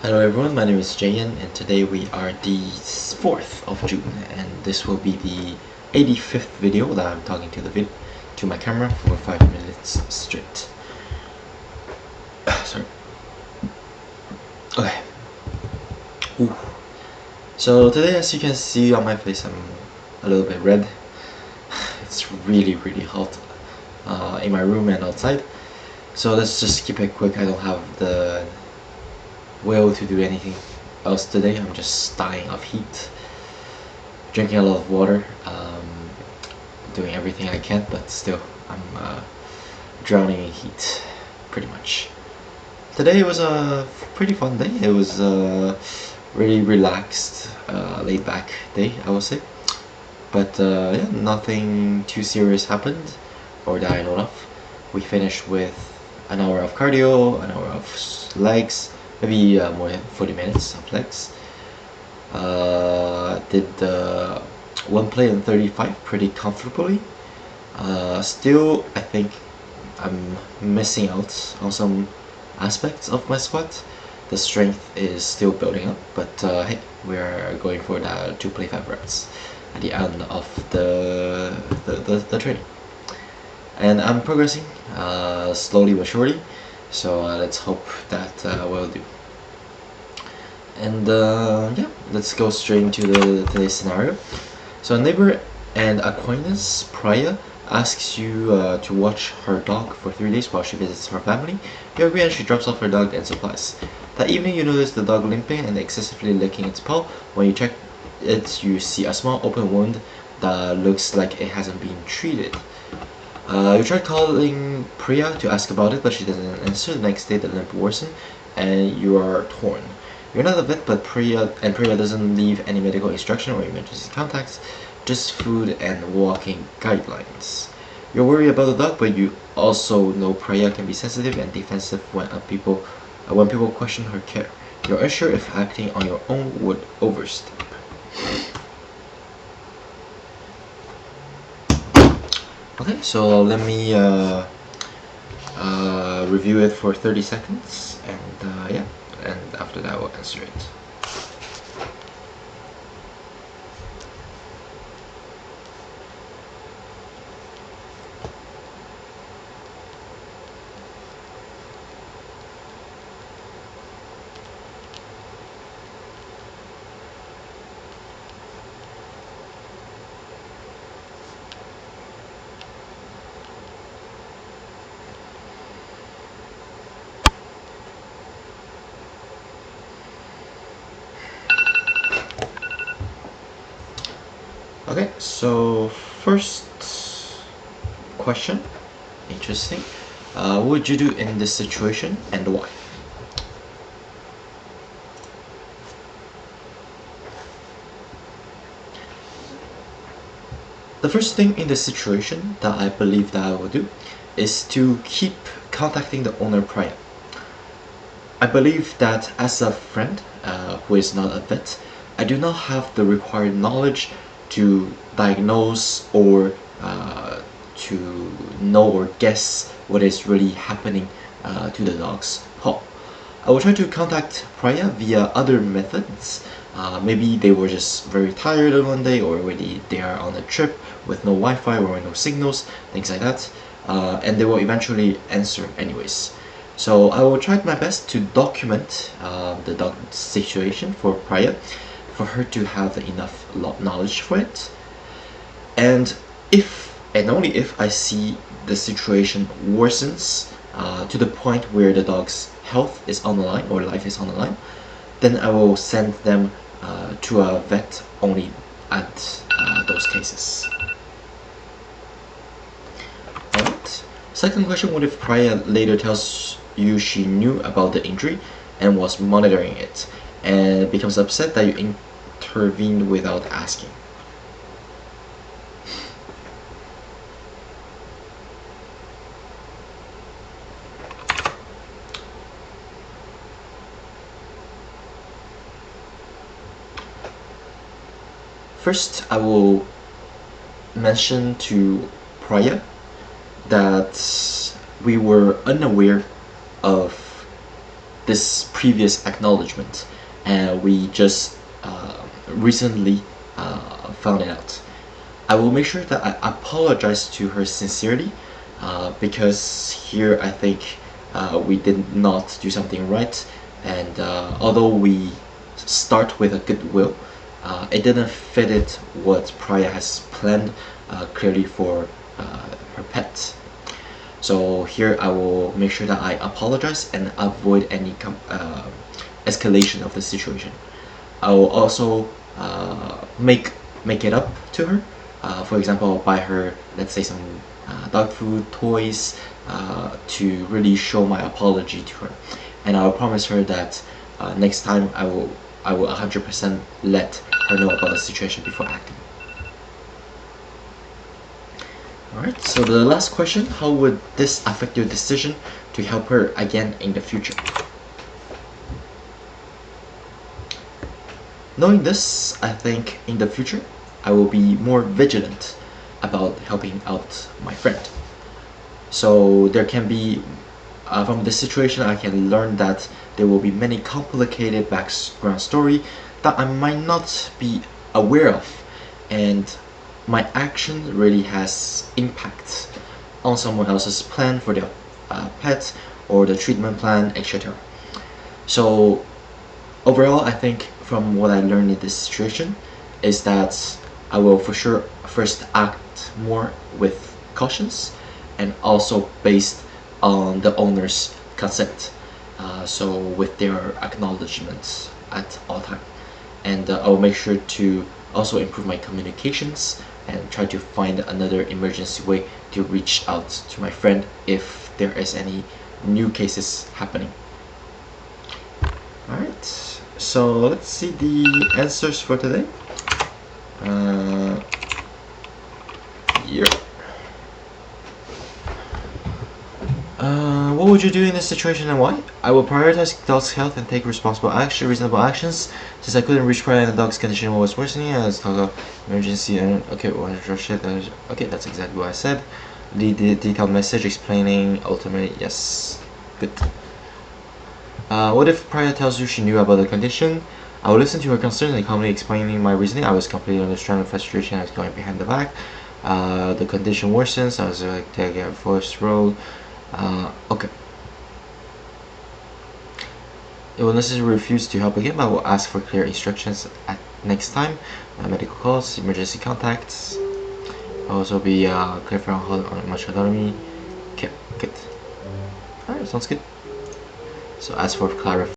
Hello everyone, my name is Jayan and today we are the 4th of June and this will be the 85th video that I'm talking to my camera for 5 minutes straight. Sorry. Okay. Ooh. So today, as you can see on my face, I'm a little bit red. It's really hot in my room and outside. So let's just keep it quick. I don't have the will to do anything else today. I'm just dying of heat, drinking a lot of water, doing everything I can, but still I'm drowning in heat pretty much. Today was a pretty fun day. It was a really relaxed, laid back day, I would say, but yeah, nothing too serious happened or that I know of. We finished with an hour of cardio, an hour of legs, maybe more than 40 minutes of legs. Did the one plate in 35 pretty comfortably. Still, I think I'm missing out on some aspects of my squat. The strength is still building up, but hey, we're going for the 2 plate 5 reps at the end of the training. And I'm progressing slowly but surely, so let's hope that will do. And yeah, let's go straight into today's scenario. So a neighbor and acquaintance, Priya, asks you to watch her dog for 3 days while she visits her family. You agree and she drops off her dog and supplies. That evening you notice the dog limping and excessively licking its paw. When you check it, you see a small open wound that looks like it hasn't been treated. You try calling Priya to ask about it, but she doesn't answer. The next day the limp worsens and you are torn. You're not a vet, but Priya doesn't leave any medical instruction or emergency contacts, just food and walking guidelines. You're worried about the dog, but you also know Priya can be sensitive and defensive when people question her care. You're unsure if acting on your own would overstep. Okay, so let me review it for 30 seconds, and yeah, and after that we'll answer it. Okay, so first question, interesting. What would you do in this situation and why? The first thing in this situation that I believe that I will do is to keep contacting the owner prior. I believe that as a friend who is not a vet, I do not have the required knowledge to diagnose or to know or guess what is really happening to the dog's paw. I will try to contact Priya via other methods. Maybe they were just very tired on one day, or maybe they are on a trip with no Wi-Fi or no signals, things like that, and they will eventually answer anyways. So I will try my best to document the dog situation for Priya, for her to have enough knowledge for it. And if and only if I see the situation worsens to the point where the dog's health is on the line or life is on the line, then I will send them to a vet only at those cases. Alright. Second question, what if Priya later tells you she knew about the injury and was monitoring it, and becomes upset that you intervened without asking? First, I will mention to Priya that we were unaware of this previous acknowledgement, and we just recently found it out. I will make sure that I apologize to her sincerely, because here I think we did not do something right, and although we start with a goodwill, it didn't fit it what Priya has planned clearly for her pet. So here I will make sure that I apologize and avoid any escalation of the situation. I will also make it up to her. For example, I'll buy her, let's say, some dog food, toys, to really show my apology to her. And I'll promise her that next time I will 100% let her know about the situation before acting. Alright, so the last question, how would this affect your decision to help her again in the future? Knowing this, I think in the future I will be more vigilant about helping out my friend. So there can be, from this situation I can learn that there will be many complicated background story that I might not be aware of, and my action really has impact on someone else's plan for their pet or the treatment plan, etc. So overall, I think from what I learned in this situation is that I will for sure first act more with cautions, and also based on the owner's consent, so with their acknowledgements at all time. And I will make sure to also improve my communications and try to find another emergency way to reach out to my friend if there is any new cases happening. Alright, so let's see the answers for today. What would you do in this situation and why? I will prioritize the dog's health and take reasonable actions. Since I couldn't reach Priya and the dog's condition was worsening, I was talking about emergency and okay, okay, that's exactly what I said. The detailed message explaining ultimately, yes, good. What if Priya tells you she knew about the condition? I will listen to her concerns and calmly explaining my reasoning. I was completely under stress and frustration. I was going behind the back. The condition worsens. I was like taking a forced role. Okay. It will necessarily refuse to help again, but I will ask for clear instructions at next time. Medical calls, emergency contacts. I'll also be clear for on much autonomy. Okay, good. Alright, sounds good. So as for clarifying.